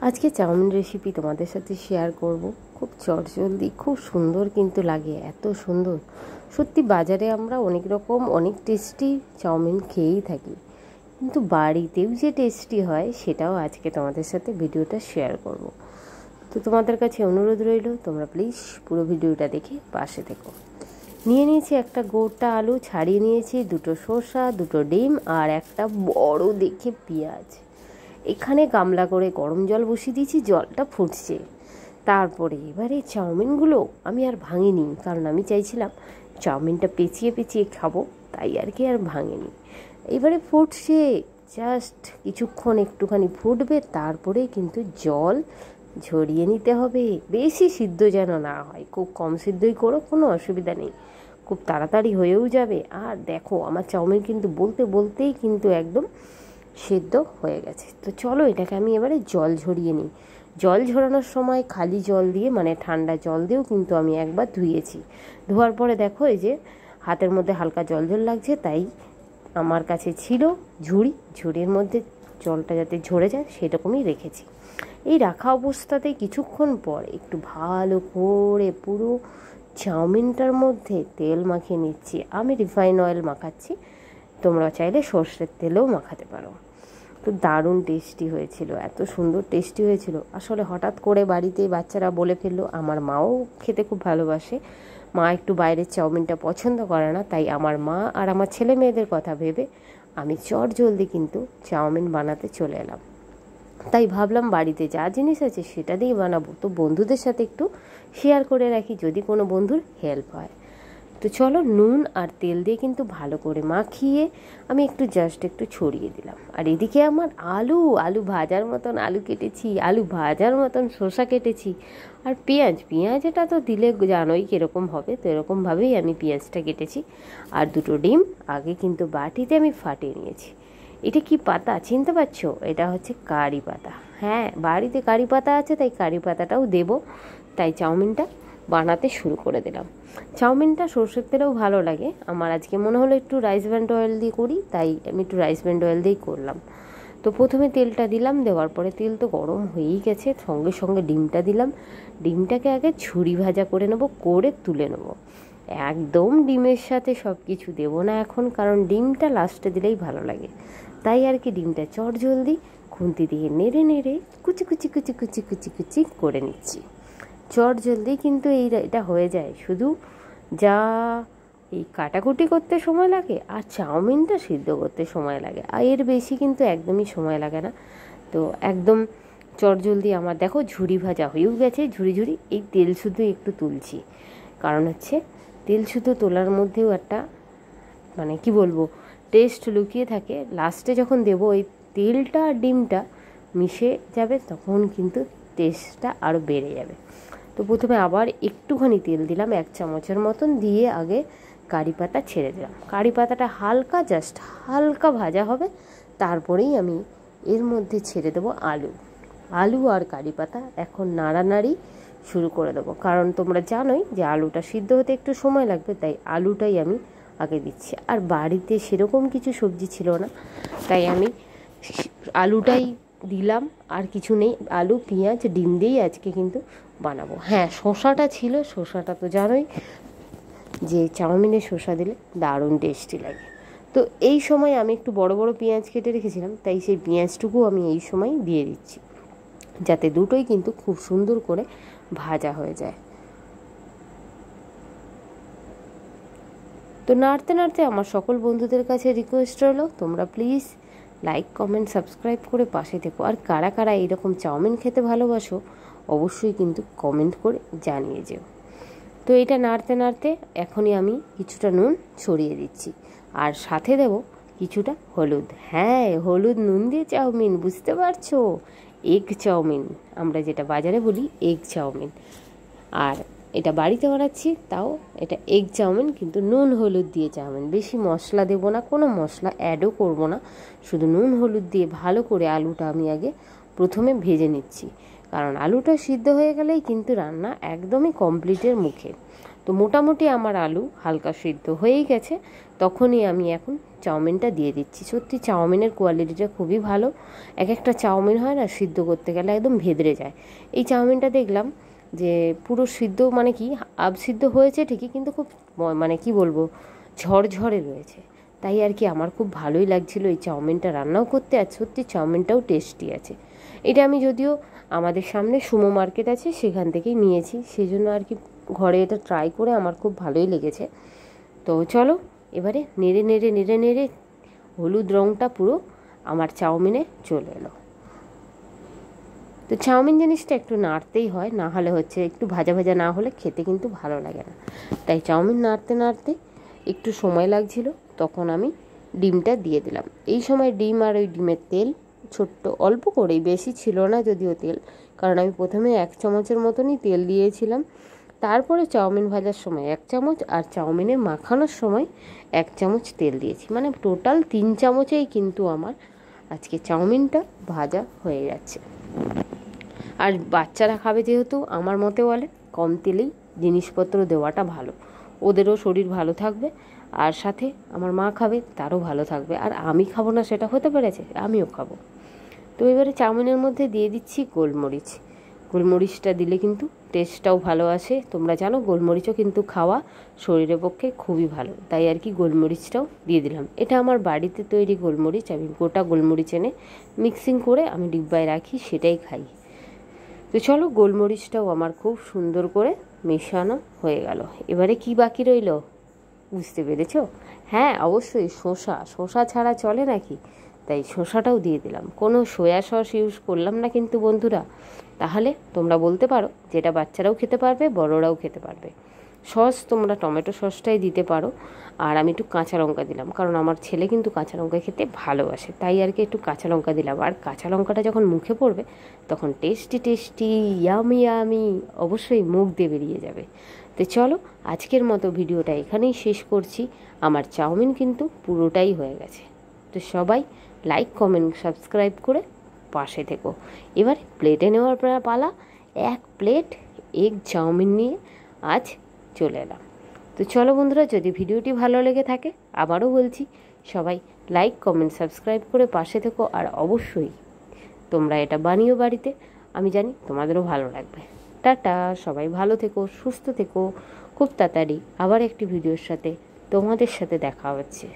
আজকে chowmein recipe তোমাদের সাথে শেয়ার করব। খুব চটজলদি, খুব সুন্দর কিন্তু লাগে, এত সুন্দর। সত্যি বাজারে আমরা অনেক রকম অনেক টেস্টি চাউমিন খেয়েই থাকি, কিন্তু বাড়িতেও যে টেস্টি হয় সেটাও আজকে তোমাদের সাথে ভিডিওটা শেয়ার করব। তো তোমাদের কাছে অনুরোধ রইল, তোমরা প্লিজ পুরো ভিডিওটা দেখে পাশে থেকো। নিয়ে নিয়েছি একটা গোটা আলু, ছাড়িয়ে নিয়েছি দুটো শসা, দুটো ডিম আর একটা বড় দেখে পেঁয়াজ। এখানে গামলা করে গরম জল বসিয়ে দিয়েছি, জলটা ফুটছে। তারপরে এবারে চাউমিনগুলো আমি আর ভাঙিনি, কারণ আমি চাইছিলাম চাউমিনটা পেঁচিয়ে পেঁচিয়ে খাবো, তাই আর কি আর ভাঙিনি। এবারে ফুটছে, জাস্ট কিছুক্ষণ একটুখানি ফুটবে, তারপরে কিন্তু জল ঝরিয়ে নিতে হবে। বেশি সিদ্ধ যেন না হয়, খুব কম সিদ্ধই করো, কোনো অসুবিধা নেই, খুব তাড়াতাড়ি হয়েও যাবে। আর দেখো আমার চাউমিন কিন্তু বলতে বলতেই কিন্তু একদম সেদ্ধ হয়ে গেছে। তো চলো এটাকে আমি এবারে জল ঝরিয়ে নিই। জল ঝরানোর সময় খালি জল দিয়ে, মানে ঠান্ডা জল দিয়েও কিন্তু আমি একবার ধুয়েছি। ধোয়ার পরে দেখো এই যে হাতের মধ্যে হালকা জল জল লাগছে, তাই আমার কাছে ছিল ঝুড়ির মধ্যে জলটা যাতে ঝরে যায় সেরকমই রেখেছি। এই রাখা অবস্থাতেই কিছুক্ষণ পর একটু ভালো করে পুরো চাউমিনটার মধ্যে তেল মাখিয়ে নিচ্ছি। আমি রিফাইন অয়েল মাখাচ্ছি, তোমরা চাইলে সর্ষের তেলেও মাখাতে পারো। তো দারুণ টেস্টি হয়েছিল, এত সুন্দর টেস্টি হয়েছিল। আসলে হঠাৎ করে বাড়িতে বাচ্চারা বলে ফেললো, আমার মাও খেতে খুব ভালোবাসে, মা একটু বাইরের চাউমিনটা পছন্দ করে না, তাই আমার মা আর আমার ছেলে মেয়েদের কথা ভেবে আমি চটজলদি কিন্তু চাউমিন বানাতে চলে এলাম। তাই ভাবলাম বাড়িতে যা জিনিস আছে সেটা দিয়েই বানাবো, তো বন্ধুদের সাথে একটু শেয়ার করে রাখি, যদি কোনো বন্ধুর হেল্প হয়। তো চলো, নুন আর তেল দিয়ে কিন্তু ভালো করে মাখিয়ে আমি একটু ছড়িয়ে দিলাম। আর এদিকে আমার আলু ভাজার মতন আলু কেটেছি, আলু ভাজার মতন শসা কেটেছি, আর পেঁয়াজ এটা তো দিলে জানোই কীরকম হবে, তো এরকমভাবেই আমি পেঁয়াজটা কেটেছি। আর দুটো ডিম আগে কিন্তু বাটিতে আমি ফাটিয়ে নিয়েছি। এটা কি পাতা চিনতে পারছো? এটা হচ্ছে কারি পাতা। হ্যাঁ, বাড়িতে কারি পাতা আছে, তাই কারি পাতাটাও দেবো। তাই চাউমিনটা বানাতে শুরু করে দিলাম। চাউমিনটা সর্ষের তেলেও ভালো লাগে, আমার আজকে মনে হলো একটু রাইস ব্র্যান্ড অয়েল দিয়ে করি, তাই আমি একটু রাইস ব্র্যান্ড অয়েল দিয়েই করলাম। তো প্রথমে তেলটা দিলাম, দেওয়ার পরে তেল তো গরম হয়েই গেছে, সঙ্গে সঙ্গে ডিমটা দিলাম। ডিমটাকে আগে ঝুরি ভাজা করে নেবো, করে তুলে নেবো। একদম ডিমের সাথে সব কিছু দেবো না এখন, কারণ ডিমটা লাস্টে দিলেই ভালো লাগে। তাই আর কি ডিমটা চটজলদি খুন্তি দিয়ে নেড়ে নেড়ে কুচি কুচি কুচি কুচি কুচি কুচি করে নিচ্ছি। চটজলদি কিন্তু এটা হয়ে যায়, শুধু যা এই কাটাকুটি করতে সময় লাগে আর চাউমিনটা সিদ্ধ করতে সময় লাগে, আর এর বেশি কিন্তু একদমই সময় লাগে না। তো একদম চটজলদি আমার দেখো ঝুরি ভাজা হয়েও গেছে, ঝুরি। এই তেল শুধু একটু তুলছি, কারণ হচ্ছে তেল শুধু তোলার মধ্যেও একটা মানে কি বলবো টেস্ট লুকিয়ে থাকে। লাস্টে যখন দেবো ওই তেলটা আর ডিমটা মিশে যাবে, তখন কিন্তু টেস্টটা আরও বেড়ে যাবে। তো প্রথমে আবার একটুখানি তেল দিলাম, 1 চামচের মতন দিয়ে আগে কারি পাতা ছেড়ে দিলাম। কারি পাতাটা জাস্ট হালকা ভাজা হবে, তারপরেই আমি এর মধ্যে ছেড়ে দেবো আলু আর কারি পাতা। এখন নাড়ানাড়ি শুরু করে দেবো, কারণ তোমরা জানোই যে আলুটা সিদ্ধ হতে একটু সময় লাগবে, তাই আলুটাই আমি আগে দিচ্ছি। আর বাড়িতে সেরকম কিছু সবজি ছিল না, তাই আমি আলুটাই দিলাম, আর কিছু নেই। আলু পেঁয়াজ ডিম দিয়েই আজকে কিন্তু বানাবো। হ্যাঁ, শসাটা ছিল, শসাটা তো জানোই যে চাউমিনে শসা দিলে দারুণ টেস্টি লাগে। তো এই সময় আমি একটু বড় বড় পেঁয়াজ কেটে রেখেছিলাম, তাই সেই পেঁয়াজটুকু আমি এই সময় দিয়ে দিচ্ছি, যাতে দুটোই কিন্তু খুব সুন্দর করে ভাজা হয়ে যায়। তো নাড়তে নাড়তে আমার সকল বন্ধুদের কাছে রিকোয়েস্ট রইলো, তোমরা প্লিজ লাইক কমেন্ট সাবস্ক্রাইব করে পাশে থেকো। আর কারা কারা এইরকম চাউমিন খেতে ভালোবাসো অবশ্যই কিন্তু কমেন্ট করে জানিয়ে যেও। তো এটা নাড়তে নাড়তে এখনই আমি কিছুটা নুন ছড়িয়ে দিচ্ছি, আর সাথে দেব কিছুটা হলুদ। হ্যাঁ, হলুদ নুন দিয়ে চাউমিন, বুঝতে পারছো? এগ চাউমিন, আমরা যেটা বাজারে বলি এগ চাউমিন, আর এটা বাড়িতে বানাচ্ছি, তাও এটা এগ চাউমিন, কিন্তু নুন হলুদ দিয়ে চাউমিন। বেশি মশলা দেবো না, কোনো মশলা অ্যাডও করবো না, শুধু নুন হলুদ দিয়ে ভালো করে আলুটা আমি আগে প্রথমে ভেজে নিচ্ছি, কারণ আলুটা সিদ্ধ হয়ে গেলেই কিন্তু রান্না একদমই কমপ্লিটের মুখে। তো মোটামুটি আমার আলু হালকা সিদ্ধ হয়েই গেছে। তখনই আমি এখন চাউমিনটা দিয়ে দিচ্ছি। সত্যি চাউমিনের কোয়ালিটিটা খুবই ভালো। এক একটা চাউমিন হয় না, সিদ্ধ করতে গেলে একদম ভেদরে যায়। এই চাউমিনটা দেখলাম যে পুরো সিদ্ধ, মানে কি আব সিদ্ধ হয়েছে ঠিকই, কিন্তু খুব মানে কি বলবো, ঝরঝরে রয়েছে। তাই আর কি আমার খুব ভালোই লাগছিল এই চাউমিনটা রান্নাও করতে, আর সত্যি চাউমিনটাও টেস্টি আছে। এটা আমি যদিও আমাদের সামনে সুমো মার্কেট আছে সেখান থেকেই নিয়েছি, সেই জন্য আর কি ঘরে এটা ট্রাই করে আমার খুব ভালোই লেগেছে। তো চলো এবারে নেড়ে নেড়ে নেড়ে নেড়ে হলুদ রঙটা পুরো আমার চাউমিনে চলে এলো। তো চাউমিন জিনিসটা একটু নাড়তেই হয়, না হলে হচ্ছে একটু ভাজা ভাজা না হলে খেতে কিন্তু ভালো লাগে না। তাই চাউমিন নাড়তে নাড়তে একটু সময় লাগছিল, তখন আমি ডিমটা দিয়ে দিলাম। এই সময় ডিম আর ওই ডিমের তেল ছোট্ট অল্প করেই, বেশি ছিল না যদিও তেল, কারণ আমি প্রথমে 1 চামচের মতনই তেল দিয়েছিলাম। তারপরে চাউমিন ভাজার সময় 1 চামচ, আর চাউমিনে মাখানোর সময় 1 চামচ তেল দিয়েছি, মানে টোটাল 3 চামচেই কিন্তু আমার আজকে চাউমিনটা ভাজা হয়ে যাচ্ছে। আর বাচ্চারা খাবে যেহেতু, আমার মতে বলে কম তেলেই জিনিসপত্র দেওয়াটা ভালো, ওদেরও শরীর ভালো থাকবে, আর সাথে আমার মা খাবে তারও ভালো থাকবে। আর আমি খাবো না সেটা হতে পেরেছে, আমিও খাবো। তো এবারে চাউমিনের মধ্যে দিয়ে দিচ্ছি গোলমরিচ। গোলমরিচটা দিলে কিন্তু টেস্টটাও ভালো আসে। তোমরা জানো গোলমরিচও কিন্তু খাওয়া শরীরের পক্ষে খুবই ভালো, তাই আর কি গোলমরিচটাও দিয়ে দিলাম। এটা আমার বাড়িতে তৈরি গোলমরিচ, আমি গোটা গোলমরিচ এনে মিক্সিং করে আমি ডিব্বায় রাখি, সেটাই খাই। তো চলো গোলমরিচটাও আমার খুব সুন্দর করে মেশানো হয়ে গেল। এবারে কি বাকি রইল বুঝতে পেরেছো? হ্যাঁ অবশ্যই, শসা ছাড়া চলে নাকি, তাই শসাটাও দিয়ে দিলাম। কোনো সয়া সস ইউজ করলাম না কিন্তু বন্ধুরা। তাহলে তোমরা বলতে পারো যেটা বাচ্চারাও খেতে পারবে, বড়রাও খেতে পারবে। সস তোমরা টমেটো সসটাই দিতে পারো, আর আমি একটু কাঁচা লঙ্কা দিলাম, কারণ আমার ছেলে কিন্তু কাঁচা লঙ্কা খেতে ভালোবাসে, তাই আর কি একটু কাঁচা লঙ্কা দিলাম। আর কাঁচা লঙ্কাটা যখন মুখে পড়বে তখন টেস্টি টেস্টি ইয়ামি ইয়ামি অবশ্যই মুখ দিয়ে বেরিয়ে যাবে। তো চলো আজকের মতো ভিডিওটা এখানেই শেষ করছি। আমার চাউমিন কিন্তু পুরোটাই হয়ে গেছে। তো সবাই লাইক কমেন্ট সাবস্ক্রাইব করে পাশে থেকো। এবার প্লেটে নেওয়ার পালা। 1 প্লেট এগ চাউমিন নিয়ে আজ চলে এলাম। তো চলো বন্ধুরা, যদি ভিডিওটি ভালো লেগে থাকে আবারও বলছি, সবাই লাইক কমেন্ট সাবস্ক্রাইব করে পাশে থেকো। আর অবশ্যই তোমরা এটা বানিও বাড়িতে, আমি জানি তোমাদেরও ভালো লাগবে। টাটা, সবাই ভালো থেকো, সুস্থ থেকো। খুব তাড়াতাড়ি আবার একটি ভিডিওর সাথে তোমাদের সাথে দেখা হচ্ছে।